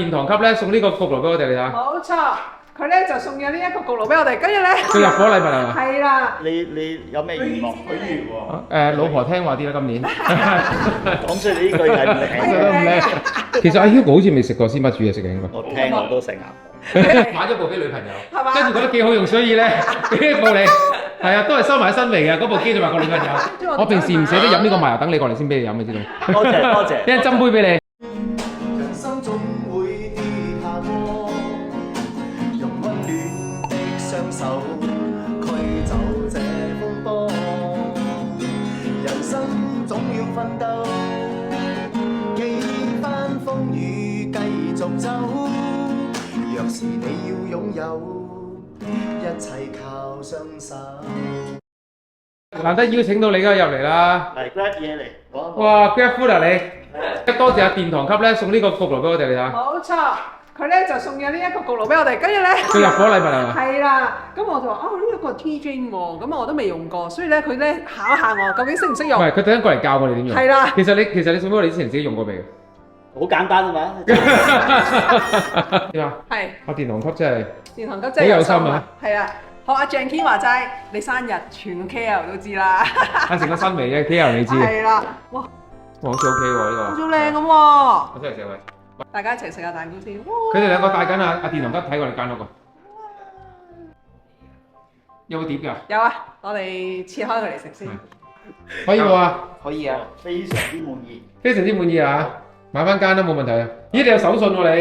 殿堂級咧送呢個焗爐俾我哋你睇。冇錯，佢咧就送咗呢一個焗爐俾我哋，跟住咧佢入伙禮物係嘛？係啦。你有咩願望？許願喎。老婆聽話啲啦，今年。講出你呢句係唔靚。其實阿 Hugo 好似未食過鮮乜煮嘢食嘅應該。我聽我都成啊。買咗部俾女朋友，係嘛？跟住覺得幾好用，所以咧俾部你。係啊，都係收埋喺身嚟嘅嗰部機就話個女朋友。我平時唔捨得飲呢個麻油，等你過嚟先俾你飲嘅知道。多謝多謝。一陣斟杯俾你。人生總會跌下過，用溫暖的雙手驅走這風波。人生總要奮鬥，幾番風雨繼續走。若是你要擁有，一切靠雙手。難得邀請到你而家入嚟啦。嚟 grab 嘢嚟，講哇 ，Grab food 啊你！多謝阿殿堂級咧送呢個焗爐俾我哋你睇。冇錯，佢咧就送咗呢一個焗爐俾我哋，跟住咧佢入伙禮物係嘛？係啦。咁我就話呢一個 TJ 喎，咁我都未用過，所以咧佢咧考下我究竟識唔識用。唔係，佢特登過嚟教我哋點用。係啦。其實你送俾我哋之前自己用過未？好簡單啊嘛。點啊？係。阿殿堂級真係。殿堂級真係有心啊！好係啊，學阿 Jackie 話齋，你生日全 KL 都知啦。阿成個新嚟嘅 KL 你知。係啦，哇！好似 OK 喎呢個。好似好靚咁喎。我真係食喂。大家一齊食下蛋糕先。佢哋兩個帶緊阿殿堂級睇我哋間屋個。有冇碟㗎？有啊，我哋切開佢嚟食先。可以喎啊！可以啊，非常之滿意。非常之滿意啊！買翻間都冇問題啊！咦，你有手信喎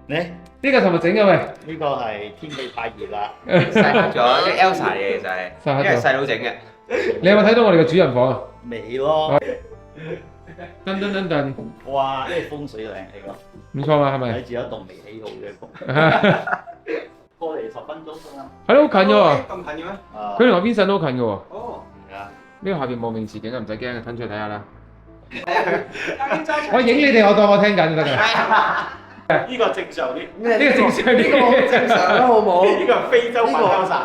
你？呢呢個係咪整嘅喂？呢個係天氣太熱啦。細黑咗啲 Elsa 嘅其實係，因為細佬整嘅。你有冇睇到我哋嘅主人房啊？未喎。噔噔噔噔。哇！呢個風水靚嚟㗎。唔錯啊，係咪？睇住一棟未起好嘅屋。過嚟10分鐘啫嘛。係咯，好近嘅喎。咁近嘅咩？佢同我 Vincent 都好近嘅喎。哦。係啊。呢個下邊望明池景啊，唔使驚嘅，吞出去睇下啦。睇下佢。我影你哋，我當我聽緊就得㗎。呢個正常啲。呢個正常啲。呢個好正常啦，好唔好？呢個係非洲版 Elsa。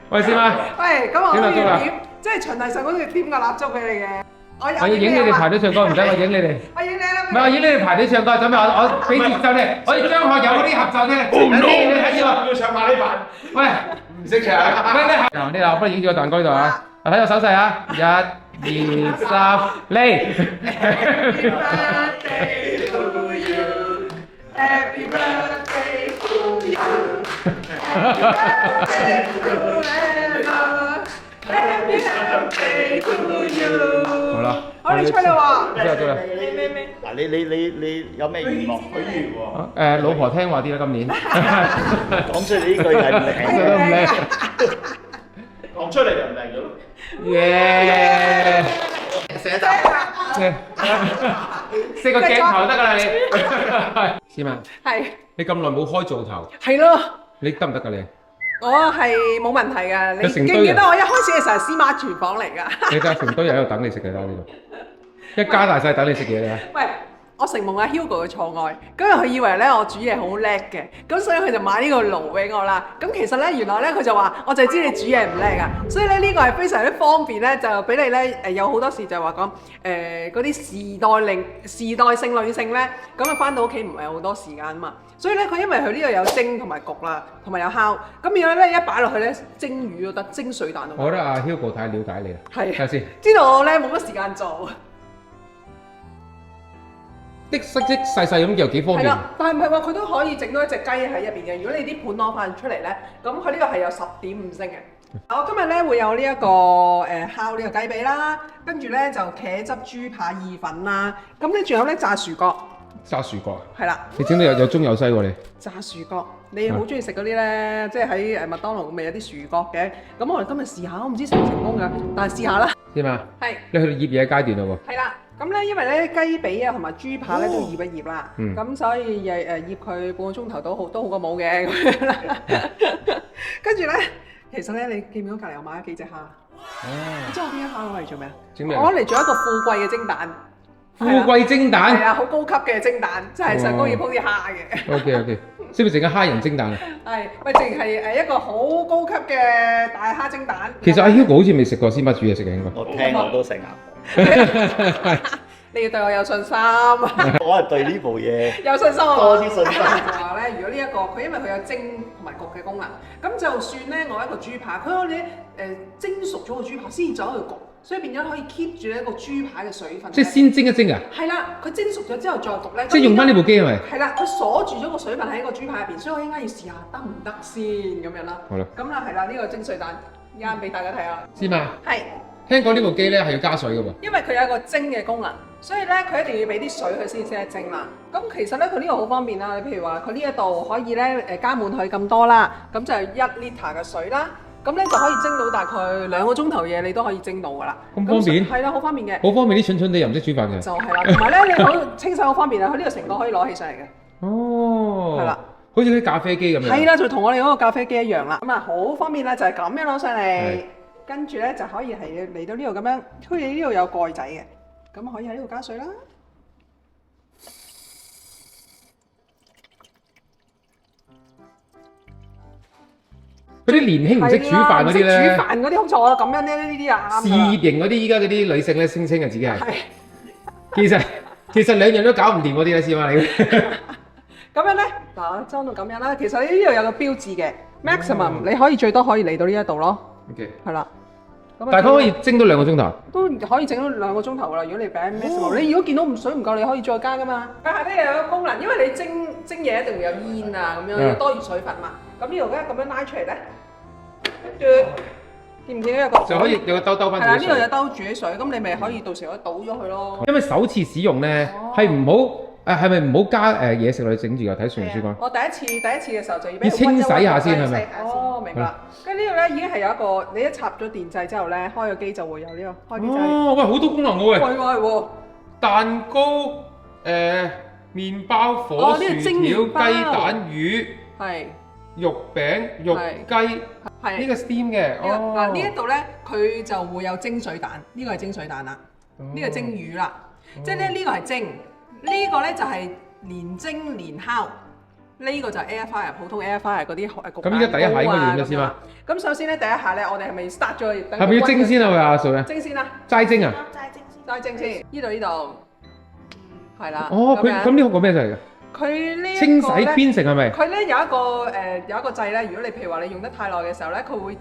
喂，師媽。喂，咁我都點蠟燭啊要點，即係循例上嗰度要點個蠟燭俾你嘅。我要影你哋排隊唱歌，唔使我影你哋。我影你啦。唔係，我影你哋排隊唱歌，準備我俾節奏你，我哋張學友嗰啲合奏咧。你睇住我。要唱馬呢版。喂，唔識唱。嗱呢度，我幫你影住個蛋糕呢度啊！睇我手勢啊，1、2、3，嚟！ Happy birthday to you. Happy birthday to you. Happy birthday forever. Happy birthday to you. 好啦，好，你吹啦喎。之後做啦。嗱，你有咩願望？許願喎。老婆聽話啲啦，今年。講出你呢句係唔靚。都唔靚。講出嚟就唔靚咗咯。耶！寫一集。四個鏡頭得㗎啦你。思文，係。你咁耐冇開灶頭，係咯。你得唔得㗎你？我係冇問題㗎，你記唔佢成堆人記得我一開始嘅時候係司馬廚房嚟㗎？你睇成堆人喺度等你食嘅啦呢度，一家大細等你食嘢啦。喂，我承蒙阿 Hugo 嘅錯愛，咁佢以為咧我煮嘢好叻嘅，咁所以佢就買呢個爐俾我啦。咁其實咧原來咧佢就話，我就知你煮嘢唔叻㗎，所以咧呢個係非常之方便咧，就俾你咧有好多時就係話講嗰啲時代性女性咧，咁啊翻到屋企唔係好多時間啊嘛。所以咧，佢因為佢呢度有蒸同埋焗啦，同埋有烤，咁變咗咧一擺落去咧蒸魚都得，蒸水蛋都得。我覺得阿 Hugo 太了解你啦。係。睇下先。知道我咧冇乜時間做。的色即細細咁又幾方便。係啦，但係唔係話佢都可以整到一隻雞喺入邊嘅。如果你啲盤攞翻出嚟咧，咁佢呢個係有10.5星嘅。我今日咧會有呢一個烤呢個雞髀啦，跟住咧就茄汁豬扒意粉啦，咁咧仲有咧炸薯角。炸薯角。係啦。你整到有中有西喎你。炸薯角，你好中意食嗰啲咧，即係喺麥當勞咪有啲薯角嘅。咁我哋今日試下，我唔知成唔成功㗎，但係試下啦。知嘛？係。你去到醃嘢階段嘞喎。係啦。咁咧，因為咧雞髀啊同埋豬扒咧都醃一醃啦，咁所以醃佢半個鐘頭都好過冇嘅咁樣啦。跟住咧，其實咧你見唔見到隔離我買咗幾隻蝦？你知我邊一蝦攞嚟做咩啊？整咩？我攞嚟做一個富貴嘅蒸蛋。富貴蒸蛋。係啊，好高級嘅蒸蛋，即係上高要鋪啲蝦嘅。OK，識唔識整個蝦仁蒸蛋啊？係，咪淨係一個好高級嘅大蝦蒸蛋。其實阿 Hugo 好似未食過鮮乜煮嘢食嘅應該。我聽我都成啊。你要對我有信心。我係對呢部嘢有信心啊！多啲信心。就話咧，如果呢一個佢因為佢有蒸同埋焗嘅功能，咁就算咧我一個豬扒，佢可以蒸熟咗個豬扒先走去焗，所以變咗可以 keep 住一個豬扒嘅水分。即係先蒸一蒸啊？係啦，佢蒸熟咗之後再焗咧。即係用翻呢部機係咪？係啦，佢鎖住咗個水分喺個豬扒入邊，所以我應該要試下得唔得先咁樣啦。好啦。咁啦係啦，呢個蒸水蛋而家俾大家睇下。知嘛？係。聽講呢部機咧係要加水嘅喎。因為佢有一個蒸嘅功能，所以咧佢一定要俾啲水佢先至蒸啦。咁其實咧佢呢個好方便啦，你譬如話佢呢一度可以咧加滿佢咁多啦，咁就係1 litre 嘅水啦，咁咧就可以蒸到大概2個鐘頭嘢，你都可以蒸到噶啦。咁方便？係啦，好方便嘅。好方便啲蠢蠢地又唔識煮飯嘅。就係啦，同埋咧你好清洗好方便啊！佢呢個成個可以攞起上嚟嘅。哦。係啦。好似啲咖啡機咁樣。係啦，就同我哋嗰個咖啡機一樣啦。咁啊好方便啦，就係咁樣攞上嚟。跟住咧就可以係嚟到呢度咁樣，好似呢度有蓋仔嘅，咁可以喺呢度加水啦。嗰啲年輕唔識煮飯嗰啲咧，煮飯嗰啲好似我咁樣咧，呢啲啊。事業型嗰啲，依家嗰啲女性咧聲稱啊自己係。其實兩樣都搞唔掂嗰啲咧，試下你。咁樣咧，嗱裝到咁樣啦。其實呢度有個標誌嘅 maximum，你可以最多可以嚟到呢一度咯。OK。係啦。但係佢可以蒸到2個鐘頭，都可以整到2個鐘頭噶啦。如果你俾咩時候，你如果見到水唔夠，你可以再加噶嘛。但係咧又有個功能，因為你蒸嘢一定會有煙啊咁樣，有多餘水分嘛。咁呢度咧咁樣拉出嚟咧，見唔見到有個就可以有個兜兜翻。係啦，呢度有兜住啲水，咁你咪可以到時可以倒咗佢咯。因為首次使用咧係唔好係咪唔好加嘢食落去整住㗎？睇上書講。我第一次嘅時候就要清洗下先係咪？哦，明白。跟住呢度咧已經係有一個，你一插咗電掣之後咧，開個機就會有呢個開機掣。哦，喂，好多功能喎喂。係喎。蛋糕、麵包、火薯條、雞蛋、魚、肉餅、肉雞，係呢個 steam 嘅。嗱呢一度咧，佢就會有蒸水蛋，呢個係蒸水蛋啦，呢個蒸魚啦，即係咧呢個係蒸。呢個咧就係連蒸連烤，呢個就係 air fryer 普通 air fryer 嗰啲焗蛋糕啊。咁依家第一下應該點嘅先嘛？咁首先咧第一下咧，我哋係咪 start 咗？係咪要蒸先啊？喂阿嫂咧？蒸先啦。齋蒸啊？齋蒸先。呢度係啦。哦，咁呢個咩嚟㗎？佢呢清洗編程係咪？佢咧有一個掣咧，如果你譬如話你用得太耐嘅時候咧，佢會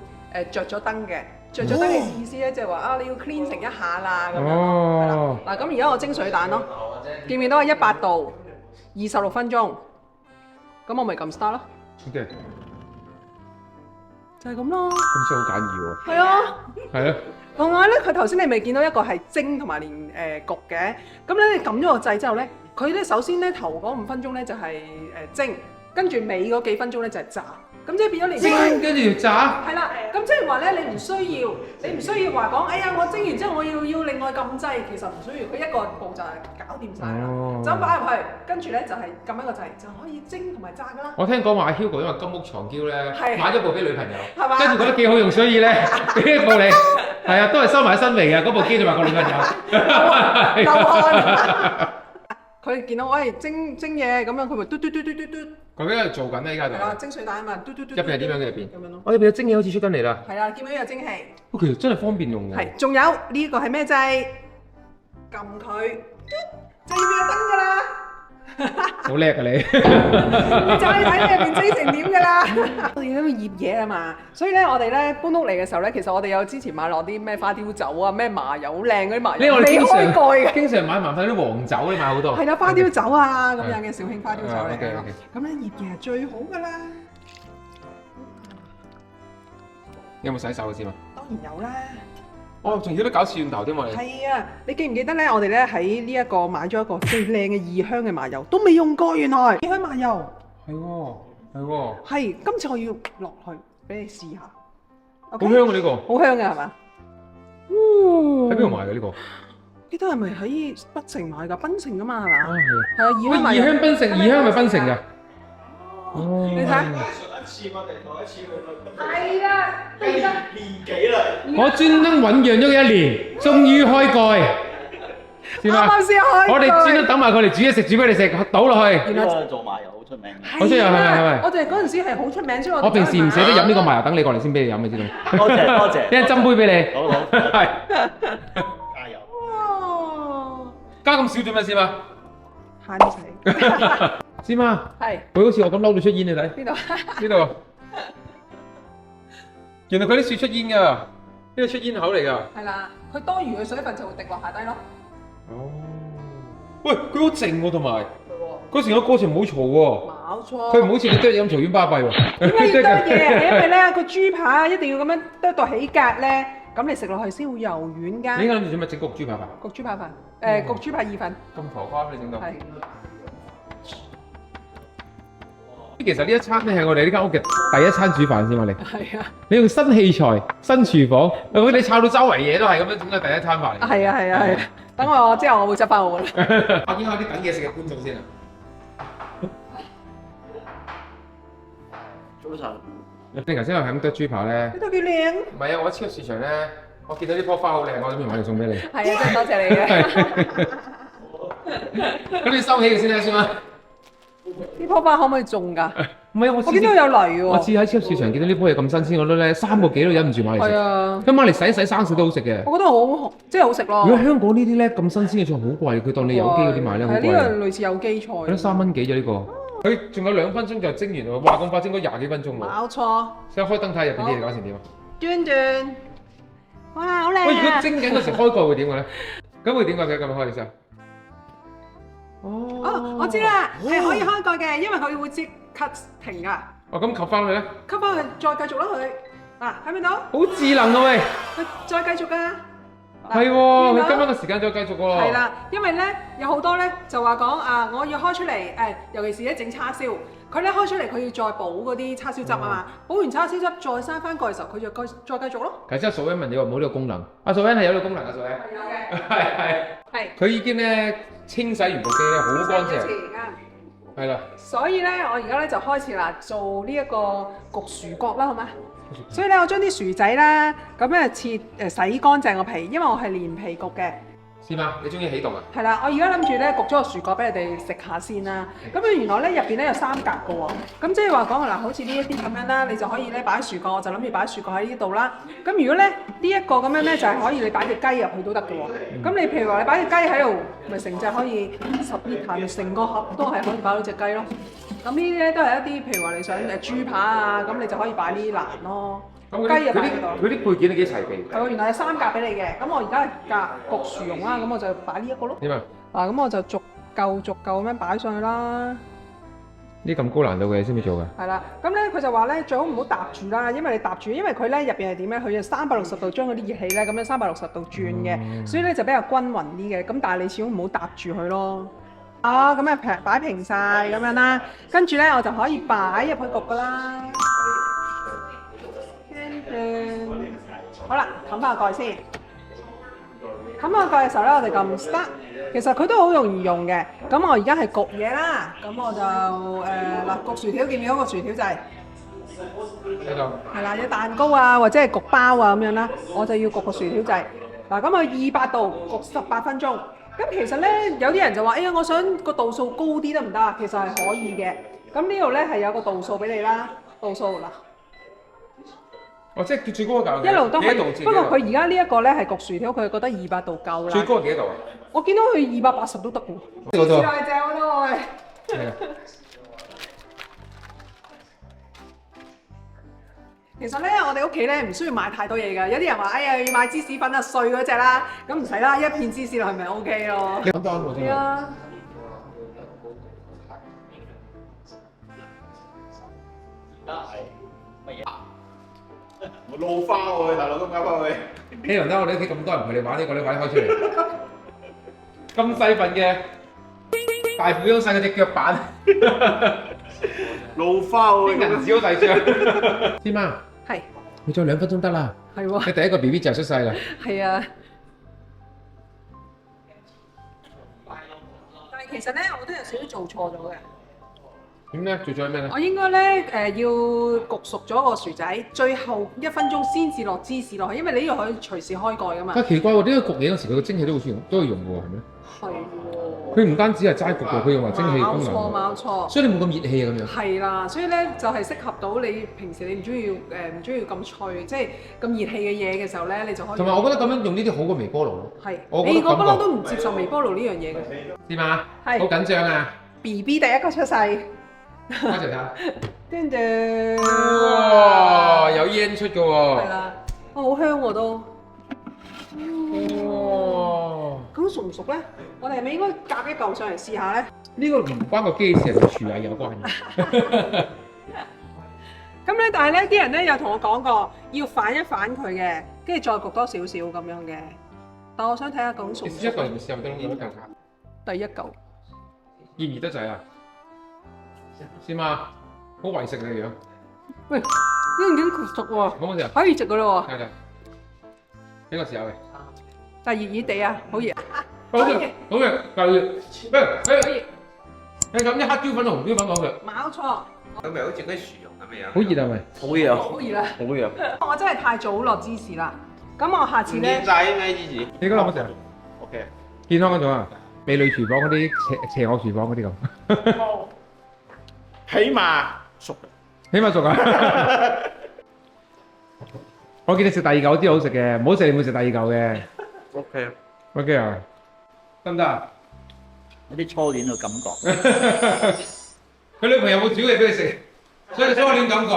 着咗燈嘅。着咗燈嘅意思咧，就係話啊，你要 clean 成一下啦咁樣。哦。嗱，咁而家我蒸水蛋咯，見唔見到係100度26分鐘？咁我咪撳 start 咯。OK。就係咁咯。咁真係好簡易喎。係啊。係啊。另外咧，佢頭先你未見到一個係蒸同埋連焗嘅，咁咧你撳咗個掣之後咧，佢咧首先咧頭嗰5分鐘咧就係蒸，跟住尾嗰幾分鐘咧就係炸。咁即係變咗你蒸，跟住炸。係啦，咁即係話咧，你唔需要話講，哎呀，我蒸完之後我要另外撳掣，其實唔需要，佢一個步驟搞掂晒啦，就咁擺入去，跟住咧就係撳一個掣就可以蒸同埋炸噶啦。我聽講話 Hugo 因為金屋藏嬌咧，買咗部俾女朋友，係嘛？跟住覺得幾好用，所以咧俾一部你，係啊，都係收埋喺身嚟嘅嗰部機，就話個女朋友。流汗。佢見到我係蒸嘢咁樣，佢咪嘟。佢而家係做緊咧，依家就係啦，蒸水蛋啊嘛，嘟。入邊係點樣嘅入邊？咁樣咯。我入邊有蒸嘢好似出緊嚟啦。係啊，見到有蒸氣。其實真係方便用㗎。係，仲有呢個係咩掣？撳佢，就要有燈㗎啦。好叻啊你！你就可以睇入邊蒸成點㗎啦。我哋喺度醃嘢啊嘛，所以咧我哋咧搬屋嚟嘅時候咧，其實我哋有之前買落啲咩花雕酒啊、咩麻油好靚嗰啲麻油，未開蓋嘅。經常買麻煩啲黃酒，你買好多。係啦，花雕酒啊咁樣嘅紹興花雕酒嚟嘅。咁咧醃嘢係最好㗎啦。有冇洗手先啊？當然有啦。哦，仲要得搞蒜頭添喎！係啊，你記唔記得咧？我哋咧喺呢一個買咗一個最靚嘅異香嘅麻油，都未用過原來。異香麻油係喎，係喎。係，今次我要落去俾你試下。好香啊！呢個好香嘅係嘛？喺邊度買嘅呢個？呢度係咪喺北城買㗎？檳城㗎嘛係嘛？係啊，異香麻油。異香檳城，異香係咪檳城㗎？哦，你睇。上一次我哋同一次去到。係啦，年幾啦？我專登醞釀咗1年，終於開蓋。啱啱先開。我哋專登等埋佢哋煮嘢食，煮俾你食，倒落去。原來做麻油好出名。好出名係咪？我哋嗰陣時係好出名，所以我平時唔捨得飲呢個麻油，等你過嚟先俾你飲，你知道？多謝多謝。一陣斟杯俾你。好好。係。加油。哇！加咁少做咩先嘛？慳啲使。先嘛，係佢好似我咁嬲到出煙你睇，邊度？呢度。原來佢啲樹出煙㗎，呢個出煙口嚟㗎。係啦，佢多餘嘅水分就會滴落下低咯。哦。喂，佢好靜喎，同埋佢成個過程唔好嘈喎。冇錯。佢唔好似你剁嘢咁嘈冤巴閉喎。點解要剁嘢？係因為咧個豬扒一定要咁樣剁到起格咧，咁你食落去先會柔軟㗎。你而家諗住做咩整焗豬扒飯？焗豬扒飯，焗豬扒意粉。咁浮誇你整到？係。其實呢一餐咧係我哋呢間屋嘅第一餐煮飯先嘛，你。係啊。你用新器材、新廚房，你炒到周圍嘢都係咁樣整嘅第一餐飯嚟。係啊係啊係啊！等我之後我會執翻我㗎啦。我見下啲等嘢食嘅觀眾先啊。早晨。你頭先係咁剁豬扒咧？呢度幾靚。唔係啊！我喺超級市場咧，我見到呢棵花好靚，我諗住買嚟送俾你。係啊，真係多謝你嘅。咁你收起佢先啦，先嘛。呢棵花可唔可以種㗎？唔係，我見到有泥喎。我次喺超級市場見到呢棵嘢咁新鮮，我都咧3個幾都忍唔住買嚟食。係啊。咁買嚟洗生食都好食嘅。我覺得好，即係好食咯。如果香港呢啲咧咁新鮮嘅菜好貴，佢當你有機嗰啲買咧好貴。係呢個類似有機菜。得3蚊幾啫呢個。佢仲有2分鐘就蒸完喎，哇咁快蒸咗20幾分鐘喎。冇錯。先開燈睇下入邊啲嘢搞成點啊？端端。哇，好靚啊！喂，如果蒸緊嗰時開蓋會點嘅咧？咁會點嘅？佢咁樣開嘅時候。哦，我知啦，係可以開蓋嘅，因為佢會即刻停㗎。哦，咁吸翻佢咧？吸翻佢，再繼續啦佢。嗱，喺邊度？好智能啊喂！佢再繼續㗎。係喎，佢今晚嘅時間再繼續喎。係啦，因為咧有好多咧就話講啊，我要開出嚟誒，尤其是咧整叉燒，佢咧開出嚟佢要再補嗰啲叉燒汁啊嘛，補完叉燒汁再閂翻蓋嘅時候，佢就再繼續咯。其實素欣問你話冇呢個功能，阿素欣係有呢個功能啊，素欣。有嘅。係。佢已經咧清洗完部機咧，好乾淨。係啦。所以咧，我而家咧就開始啦，做呢一個焗薯角啦，好嗎？所以咧，我將啲薯仔啦，咁咧切洗乾淨個皮，因為我係連皮焗嘅。是嘛？你中意起動啊？係啦，我而家諗住咧焗咗個薯角俾你哋食下先啦。咁原來咧入邊咧有3格嘅喎。咁即係話講嗱，好似呢一啲咁樣啦，你就可以咧擺薯角，我就諗住擺薯角喺呢度啦。咁如果咧呢一個咁樣咧，就係可以你擺隻雞入去都得嘅喎。咁你譬如話你擺隻雞喺度，咪成隻可以10 litre，成個盒都係可以擺到隻雞咯。咁呢啲咧都係一啲譬如話你想豬扒啊，咁你就可以擺呢啲欄咯。雞入擺喺度。佢啲配件都幾齊備。係喎，原來有3格俾你嘅。咁我而家係焗薯蓉啦，咁我就擺呢一個咯。點啊？嗱，咁我就逐嚿咁樣擺上去啦。呢咁高難度嘅嘢先至做㗎。係啦，咁咧佢就話咧最好唔好搭住啦，因為你搭住，因為佢咧入邊係點咧？佢就360度將嗰啲熱氣咧咁樣360度轉嘅，所以咧就比較均勻啲嘅。咁但係你始終唔好搭住佢咯。啊，咁啊擺平晒咁樣啦，跟住咧我就可以擺入去焗㗎啦。好啦，冚翻個蓋先。冚翻個蓋嘅時候咧，我哋撳 start。其實佢都好容易用嘅。咁我而家係焗嘢啦，咁我就嗱焗薯條，見唔見到個薯條掣？喺度。係啦，有蛋糕啊，或者係焗包啊咁樣啦，我就要焗個薯條掣。嗱，咁佢200度焗18分鐘。咁其實咧，有啲人就話：哎呀，我想個度數高啲得唔得啊？其實係可以嘅。咁呢度咧係有個度數俾你啦，度數嗱。哦，即係最高嘅一路都係，不過佢而家呢一個咧係焗薯條，佢覺得200度夠啦。最高係幾多度啊？我見到佢280都得喎。嗰度。大隻好多喂。係啊。其實咧，我哋屋企咧唔需要買太多嘢㗎。有啲人話：哎呀，要買芝士粉啊，碎嗰只啦。咁唔使啦，一片芝士落去咪 OK 咯。簡單喎，真係。係啊。我老花喎，大佬咁搞翻去。希望得我哋屋企咁多人陪你玩呢個，你快啲開出嚟。咁細份嘅大富翁細嗰隻腳板，老花喎。啲銀紙好大張。知嗎？係。你再2分鐘得啦。係喎。你第一個 BB 就出世啦。係啊。但係其實咧，我都有少少做錯咗嘅。點咧？做咗咩咧？我應該咧要焗熟咗個薯仔，最後1分鐘先至落芝士落去，因為你呢個可以隨時開蓋噶嘛。但係奇怪喎，點解焗嘢嗰時佢個蒸汽都好似都可以用嘅喎，係咩？係喎。佢唔單止係齋焗喎，佢用埋蒸汽功能，冇錯。所以你冇咁熱氣啊咁樣。係啦，所以咧就係適合到你平時你唔中意咁脆，即係咁熱氣嘅嘢嘅時候咧，你就可以。同埋我覺得咁樣用呢啲好過微波爐咯。係，我你我不嬲都唔接受微波爐呢樣嘢嘅。點啊？係好緊張啊 ！BB 第一個出世，多謝睇。跟住哇！有煙出嘅喎。係啦，哇好香喎都。哇！咁熟唔熟咧？我哋係咪應該夾一嚿上嚟試下咧？呢個唔關個機器人廚藝有關嘅。咁咧，但係咧啲人咧有同我講過，要反一反佢嘅，跟住再焗多少少咁樣嘅。但我想睇下究竟熟唔熟。你試一嚿試下得唔得？咁第一嚿。熱唔熱得滯啊？先嘛，好為食你嘅樣。喂，呢已經熟喎，好唔好食啊？可以食噶咯喎。係㗎。俾我試下嘅。但係熱熱地啊，好熱。好嘅，好嘅，夠熱。你咁啲黑椒粉同紅椒粉講嘅。冇錯。佢咪好似嗰啲薯蓉咁嘅樣。好熱係咪？好熱啊！好熱啦！好熱。我真係太早落芝士啦。咁我下次唔咧見，晒咩芝士？你覺得好食啊？ OK。健康嗰種啊，美女廚房嗰啲邪惡廚房嗰啲咁。起碼熟。起碼熟啊！我見你食第二嚿啲好食嘅，唔好食你會食第二嚿嘅。 OK。OK 啊？得唔得啊？有啲初戀嘅感覺。佢女朋友冇煮嘢俾你食，所以初戀感覺。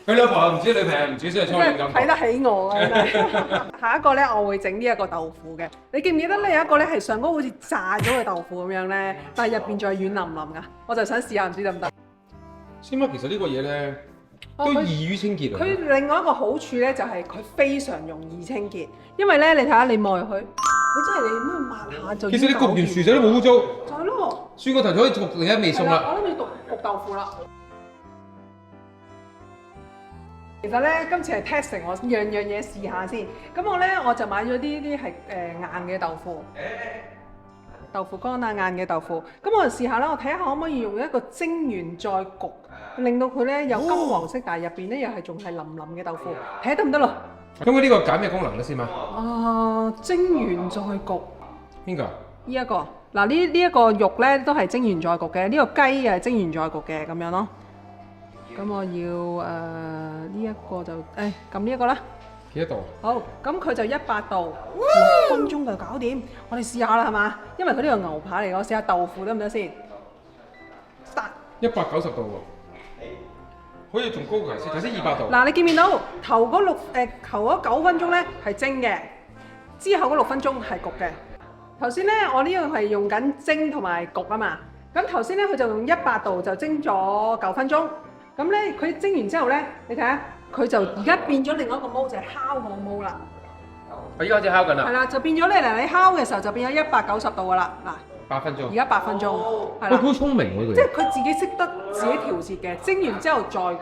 佢老婆唔煮，女朋友唔煮，所以初戀感覺。睇得起我啊！真係下一個咧，我會整呢一個豆腐嘅。你記唔記得咧？有一個咧係上高好似炸咗嘅豆腐咁樣咧，但係入邊仲係軟腍腍噶。我就想試下，唔知得唔得？先媽，其實呢個嘢咧都易於清潔啊。佢另外一個好處咧，就係佢非常容易清潔，因為咧你睇下你望入去，佢真係你咁樣抹下就。其實你焗完薯仔都冇污糟。就係咯。轉個頭就可以焗另一味餸啦。我諗住焗豆腐啦。其實咧，今次係 testing 我樣樣嘢試下先。咁我就買咗啲係硬嘅豆腐，豆腐乾啊，硬嘅豆腐。咁我就試下啦，我睇下可唔可以用一個蒸完再焗，令到佢咧有金黃色，但係入邊咧又係仲係腍腍嘅豆腐，睇下得唔得咯？咁佢呢個揀咩功能咧先嘛？蒸完再焗。邊個？呢一個嗱，呢一個肉咧都係蒸完再焗嘅，呢個雞係蒸完再焗嘅咁樣咯。咁我要呢一個就撳呢一個啦。幾多度？好，咁佢就100度，6分鐘就搞掂。我哋試下啦，係嘛？因為佢呢個牛扒嚟，我試下豆腐得唔得先？190度喎，可以仲高過頭先200度。嗱，你見唔見到頭嗰9分鐘咧係蒸嘅，之後嗰6分鐘係焗嘅。頭先咧我呢個係用緊蒸同埋焗啊嘛。咁頭先咧佢就用100度就蒸咗9分鐘。咁咧佢蒸完之後咧，你睇下佢就而家變咗另外一個模，就係烤個模啦。我依家開始烤緊啦。係啦，就變咗咧嗱，你烤嘅時候就變咗190度噶啦嗱。 8分鐘。而家8分鐘，係佢啦。好聰明喎，即係佢自己識得自己調節嘅，蒸完之後再焗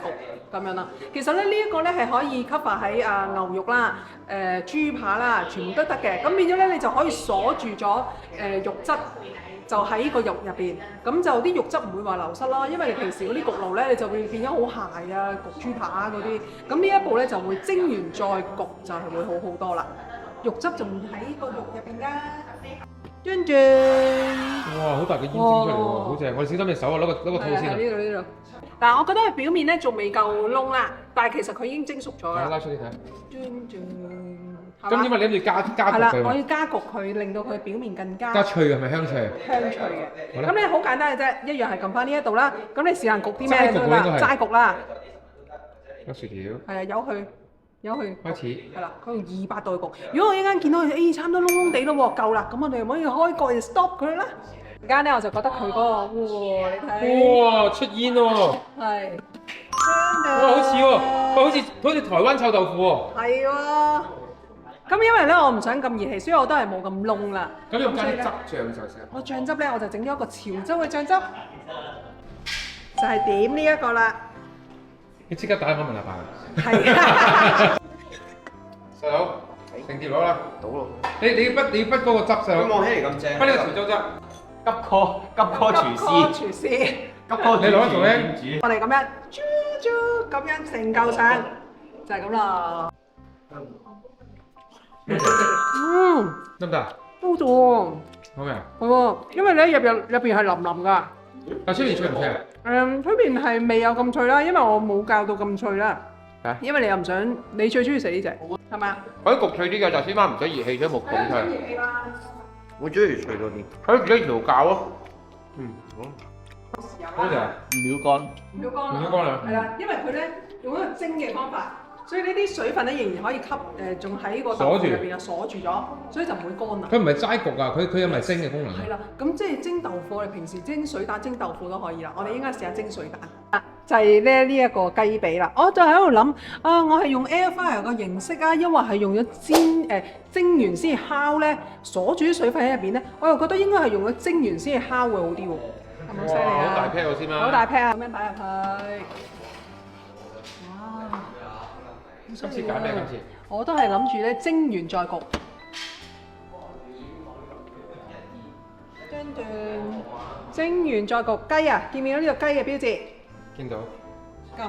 咁樣啦。其實咧呢一個咧係可以 cover 喺牛肉啦、豬扒啦，全部都得嘅。咁變咗咧你就可以鎖住咗肉質。就喺個肉入邊，咁就啲肉質唔會話流失啦。因為你平時嗰啲焗爐咧，你就會變咗好鞋啊，焗豬扒嗰啲。咁呢一步咧就會蒸完再焗，就係會好好多啦。肉汁仲喺個肉入邊㗎。跟住，哇！好大嘅煙蒸出嚟喎，好正！我哋小心隻手啊，攞個套先啊。呢度。但係我覺得佢表面咧仲未夠燶啦，但係其實佢已經蒸熟咗啦。拉出嚟睇。咁點解你諗住加焗佢？係啦，我要加焗佢，令到佢表面更加脆係咪香脆？香脆嘅。咁你好簡單嘅啫，一樣係撳翻呢一度啦。咁你時間焗啲咩都得，齋焗啦。有薯條。係啊，由佢。開始。係啦，佢用200度去焗。如果我一陣間見到佢，差唔多燶燶地咯喎，夠啦，咁我哋可以開蓋就 stop 佢啦。而家咧我就覺得佢嗰個喎，你睇。哇！出煙喎。係。哇！好似喎，好似台灣臭豆腐喎。係喎。咁因為咧我唔想咁熱氣，所以我都係冇咁燶啦。咁用加啲汁醬就食。我醬汁咧我就整咗一個潮州嘅醬汁，就係點呢一個啦。你即刻打電話問阿爸。係啊。細佬，成碟攞啦。倒咯。你要畢嗰個汁細佬。望起嚟咁正。畢呢個潮州汁。急 call 廚師。急 call 你攞一做咧。我哋咁樣，咁樣成嚿上，就係咁啦。得唔得？好咗，好味啊！係喎，因為咧入邊係腍腍㗎。但出面脆唔脆啊？出邊係未有咁脆啦，因為我冇教到咁脆啦。啊因為你又唔想，你最中意食呢只係嘛？我啲焗脆啲嘅，就先媽唔使熱氣，所以冇咁脆。熱氣啦。我中意脆多啲。可以自己調教咯。好食啊！唔秒乾。唔要乾啦。唔要乾啦係啦，因為佢咧用一個蒸嘅方法，所以呢啲水分咧仍然可以吸仲喺個豆腐入邊啊鎖住咗，所以就唔會乾啦。佢唔係齋焗啊，佢有埋蒸嘅功能。係啦，咁即係蒸豆腐，我哋平時蒸水蛋、蒸豆腐都可以啦。我哋應該試下蒸水蛋。就係咧呢一個雞髀啦，我就喺度諗啊，我係用 air fryer 個形式啊，抑或係用咗蒸完先烤咧，鎖住啲水分喺入邊咧，我又覺得應該係用咗蒸完先烤會好啲喎，係咪好犀利啊？好大 pair 先啦。好大 pair 啊！咁樣擺入去，哇！今次揀咩？今次我都係諗住咧蒸完再焗。蒸完再焗雞啊！見唔見到呢個雞嘅標誌？見到。咁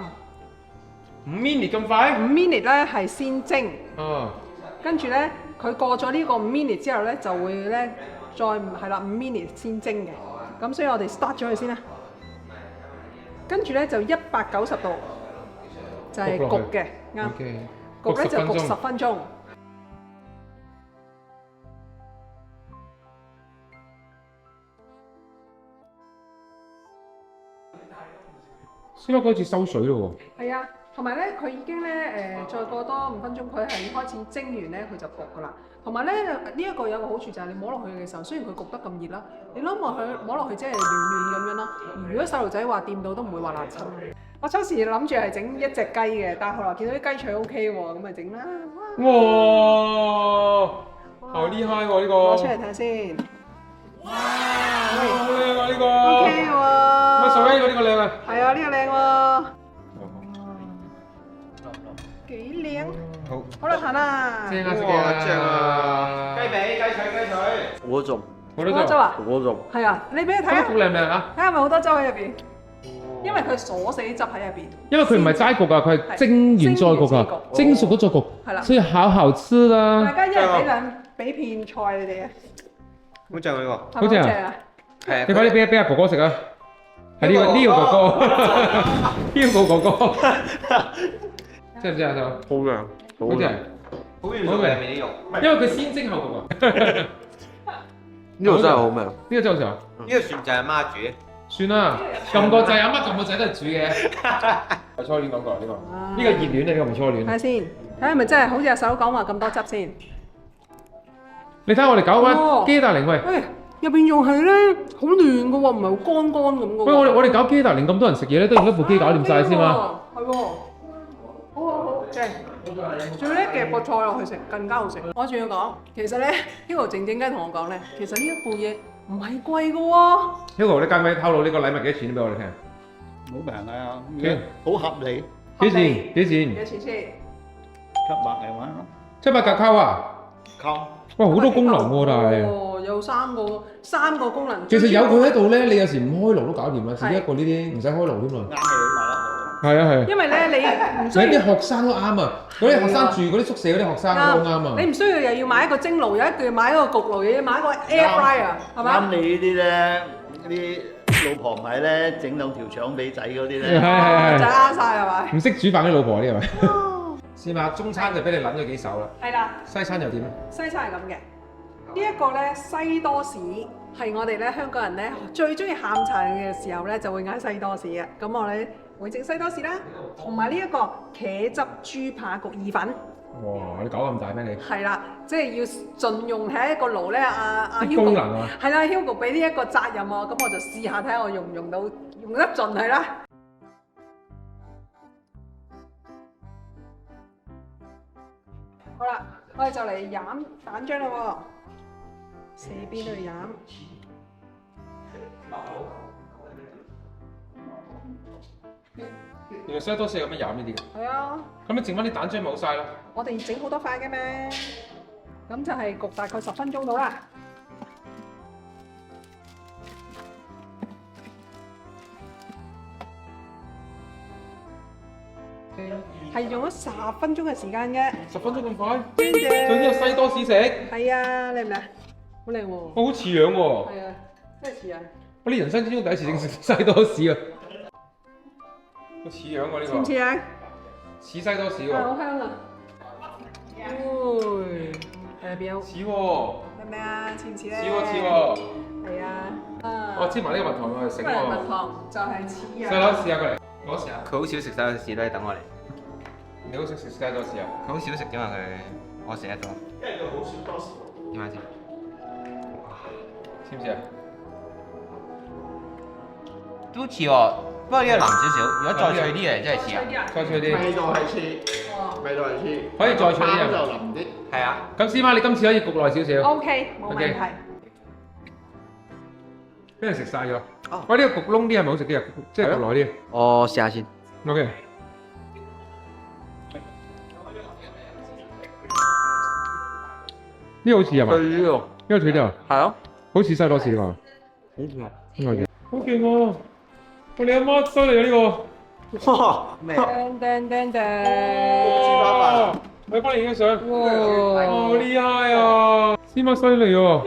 5 minute 咁快5 minute 咧係先蒸，哦，跟住咧佢過咗呢個5 minute 之後咧就會咧再係啦5 minute 先蒸嘅，咁所以我哋 start 咗佢先啦。跟住咧就190度就係焗嘅，啱。 OK，焗咧就焗10分鐘。先嗰次收水咯係啊，同埋咧佢已經咧再過多5分鐘，佢係開始蒸完咧佢就焗噶啦。同埋咧呢一個有個好處就係你摸落去嘅時候，雖然佢焗得咁熱啦，你攞摸落去即係暖暖咁樣啦。如果細路仔話掂到都唔會話辣親。我初時諗住係整一隻雞嘅，但係後來見到啲雞腸 OK 喎，咁咪整啦。喎。哇！好厲害喎呢個。攞出嚟睇下先。哇！好靚啊呢個。 OK 喎。乜手呢個呢個靚啊？係啊，呢個靚喎。幾靚。好。好啦，行啦。正啊！哇正啊！雞髀、雞腿、雞腿。我做，好多多粥啊？我做。係啊，你俾佢睇下，咁靚唔靚啊？睇下係咪好多粥喺入邊？因為佢鎖死啲汁喺入邊。因為佢唔係齋焗啊，佢係蒸完再焗啊，蒸熟咗再焗。係啦。所以好吃大啦。家一人俾片菜你哋啊。好正呢個。好正啊！係啊。你快啲俾阿哥哥食啊！係呢個哥哥，呢個哥哥，正唔正啊？就好靚，好正。好完熟嘅面啲肉。因為佢先蒸後焗啊。呢個真係好味。呢個真係好食啊！呢個算就係媽煮。算啦，撳個掣，阿媽撳個掣都係煮嘅。我初戀講過呢個，呢個熱戀啊，呢個唔初戀。睇下先，睇下係咪真係好似阿手講話咁多汁先。你睇下我哋搞翻基達靈喂，喂，入邊仲係咧好嫩嘅喎，唔係好乾乾咁嘅喎。喂我哋搞基達靈咁多人食嘢咧，都用一部機搞掂晒先嘛。係喎，好正。最叻嘅個菜落去食更加好食。我仲要講，其實咧，Hugo 靜靜雞同我講咧，其實呢一部嘢唔係貴嘅喎。Hugo，你介唔介意透露呢個禮物幾多錢俾我哋聽？好平啊，幾好合理，幾錢？幾錢？幾錢先？ 700零蚊咯， 700格扣啊！溝哇，好多功能喎，但係。哦，有三個功能。其實有佢喺度咧，你有時唔開爐都搞掂啦，自己一個呢啲唔使開爐添嘛。啱你買得好。係啊係啊。因為咧，你唔需要啲學生都啱啊！嗰啲學生住嗰啲宿舍嗰啲學生都啱啊！你唔需要又要買一個蒸爐，有一個要買一個焗爐，又要買一個 air fryer，係嘛？啱你呢啲咧，啲老婆咪咧整兩條腸髀仔嗰啲咧，係就啱晒係咪？唔識煮飯啲老婆啲係咪？試下中餐就俾你諗咗幾手啦。係啦，西餐又點咧？西餐係咁嘅。呢一個咧西多士係我哋咧香港人咧最中意下午茶嘅時候咧就會嗌西多士嘅。咁我哋會整西多士啦，同埋呢一個茄汁豬扒焗意粉。哇！你搞咁大咩你？係啦，即係要盡用睇一個爐咧，阿啲 Hugo 功能啊！係啦，Hugo 俾呢一個責任我，咁我就試下睇下我用唔用到，用得盡佢啦。好啦，我哋就嚟飲蛋漿啦喎，四邊都要飲。原來西多士有咩飲呢啲嘅？係啊，咁你剩翻啲蛋漿咪好晒咯？我哋整好多塊嘅咩？咁就係焗大概10分鐘到啦。係用咗10分鐘嘅時間嘅。 10分鐘咁快？邊隻？仲有西多士食？係啊，你唔嚟？好靚喎。我好似樣喎。係啊，真係似啊。我呢人生之中第一次整西多士啊！好似樣喎呢個。似唔似啊？似西多士啊，喎。好香啊！係邊有？似喎。係咪啊？似唔似咧？似喎似喎。係啊。我黐埋呢個蜜糖落去食因為蜜喎。糖就係似啊。細佬試下過嚟，我試下。佢好少食西多士，都係等我嚟。你好識食西多士啊？佢好少食啫嘛，我食得多。因為佢好少多士。點解先？似唔似啊？都似喎，不過呢個腍少少。如果再脆啲嘅，真係似啊。再脆啲。味道係似，味道係似。可以再脆啲啊就腍啲。係啊。咁師媽，你今次可以焗耐少少。 O K，冇問題。俾人食晒咗。喂，呢個焗窿啲係咪好食啲啊？即係焗耐啲。我試下先。 O K。呢個好似係嘛？脆喎。呢個脆啲啊？係啊。好似西多士喎。好似啊。呢個嘢。好勁喎！喂，你阿媽犀利啊呢個。哇！咩？叮叮叮叮。哇！我幫你影張相。哇！好厲害啊！師媽犀利喎！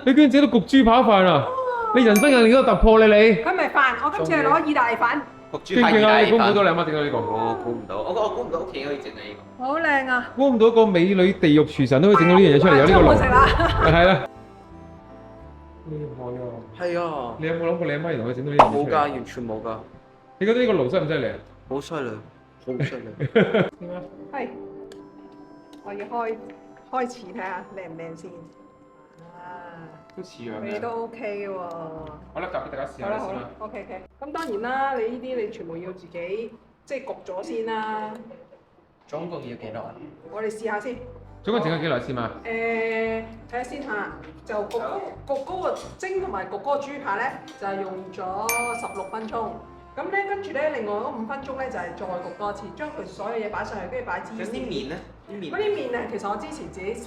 你居然整到焗豬扒飯啊！你人生有另一個突破咧你。佢咪飯，我今次係攞意大利粉。焗豬扒意大利粉。你估唔到你阿媽整到呢個？我估唔到，我估唔到屋企可以整到呢個。好靚啊！估唔到個美女地獄廚神都可以整到呢樣嘢出嚟，有呢個爐。好食啦！係啦。厲害啊！係啊。你有冇諗過你阿媽原來可以整到呢樣嘢出嚟？冇㗎，完全冇㗎。你覺得呢個爐犀唔犀利啊？好犀利，好犀利。係，我要開始睇下靚唔靚先。啊，都似樣你都 OK 喎。好啦，夾俾大家試下先啦。好啦好啦，OK OK。咁當然啦，你呢啲你全部要自己即係焗咗先啦。總共要幾耐？我哋試下先。總共整咗幾耐先嘛？睇下先嚇，就焗嗰個蒸同埋焗嗰個豬扒咧，就係用咗16分鐘。咁咧跟住咧，另外嗰5分鐘咧就係再焗多次，將佢所有嘢擺上去，跟住擺芝士。啲麵咧？啲麵。嗰啲麵咧，其實我之前自己烚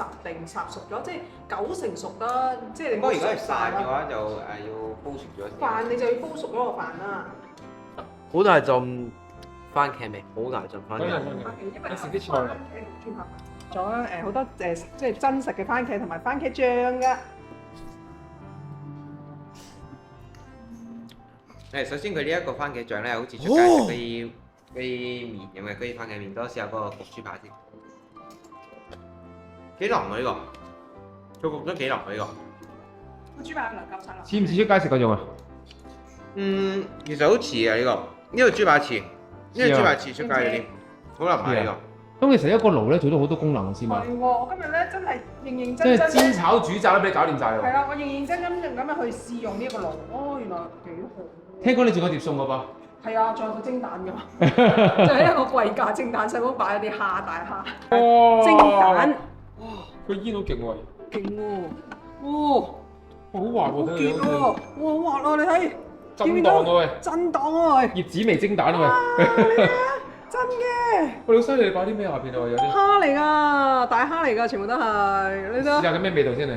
熟咗，即係90%熟啦，即係你不過如果係飯飯嘅話，就要煲熟咗先。飯你就要煲熟嗰個飯啦。好大陣番茄味，好大陣番茄。因為食啲菜啦。仲有好多即係真實嘅番茄同埋番茄醬㗎。首先佢呢一個番茄醬咧，好似出街食嗰啲麵咁嘅，嗰啲番茄麵，多試下嗰個焗豬扒先。幾腍喎呢個，佢焗得幾腍喎呢個。個豬扒有夠曬啦。似唔似出街食嗰種啊？其實好似啊呢個，呢個豬扒似，呢個豬扒似出街嗰啲，好腍啊呢個。咁其實一個爐咧做到好多功能先嘛。係喎，我今日咧真係認即係真煎炒煮炸都俾你搞掂晒啦。係啦，我認真咁樣去試用呢一個爐，原來幾好。聽講你仲有碟餸㗎噃？係啊，仲有個蒸蛋㗎，就係一個貴價蒸蛋，細佬擺咗啲蝦大蝦。蒸蛋。哇！佢煙好勁喎。勁喎！哇！好滑喎，好堅喎！哇，好滑啊！你睇。震盪啊喂！震盪啊喂！葉子味蒸蛋啊喂！真嘅！喂，好犀利！你擺啲咩下邊啊？有啲蝦嚟㗎，大蝦嚟㗎，全部都係。你睇。試下緊咩味道先嚟？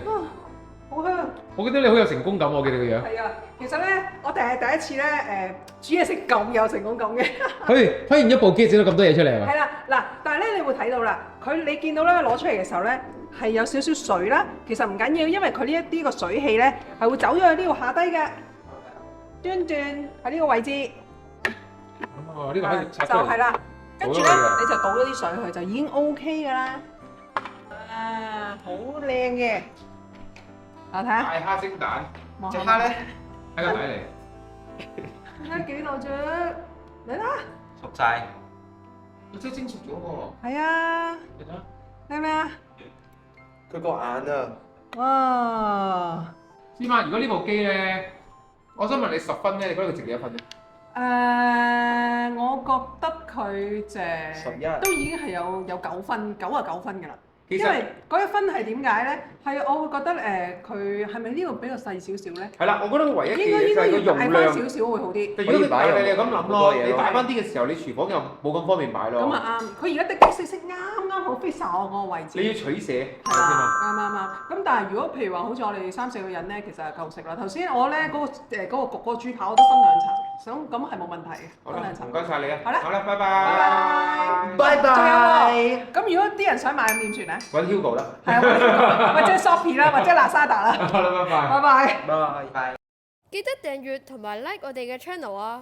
好香！我覺得你好有成功感喎，我見你個樣。係啊，其實咧，我第一次咧煮嘢食咁有成功感嘅。開完一部機整到咁多嘢出嚟係咪？係啦，嗱，但係咧，你會睇到啦，你見到咧攞出嚟嘅時候咧係有少少水啦，其實唔緊要，因為佢呢一啲個水氣咧係會走咗去呢度下低嘅，轉喺呢個位置。哦，呢個可以拆就係啦，跟住咧好啊你就倒咗啲水去，就已經 OK 㗎啦。啊，好靚嘅，我睇下。大蝦蒸蛋，隻蝦咧喺個底嚟。睇下幾耐啫，嚟啦！熟晒，我真係蒸熟咗喎。係啊，你睇下。睇咩啊？佢個眼啊！哇！師媽，如果呢部機咧，我想問你10分咧，你覺得佢值幾多分咧？我覺得佢值11都已經係有9分，99分㗎啦。其實因為嗰1分係點解咧？係我會覺得佢係咪呢個比較細少少咧？係啦，我覺得唯一嘅應嘢就係個該要大容量。翻少少會好啲。如果你大你咁諗咯，好多嘢咯你大翻啲嘅時候，你廚房又冇咁方便擺咯。咁啊啱，佢而家的的色色啱好 fit 晒我嗰個位置。你要取捨，係係咪先啊？啦，啱。咁但係如果譬如話好似我哋3、4個人咧，其實係夠食啦。頭先我咧嗰個焗嗰個豬扒我都分2層，想咁係冇問題嘅。好啦，真係尋唔該晒你啊。好啦好啦，拜拜拜。拜。拜拜。咁如果啲人想買咁點算咧？揾 Hugo 啦。係啊，或者 Shopee 啦，或者 Lazada 啦。好啦，拜拜。拜拜。拜拜。記得訂閱同埋 like 我哋嘅 channel啊！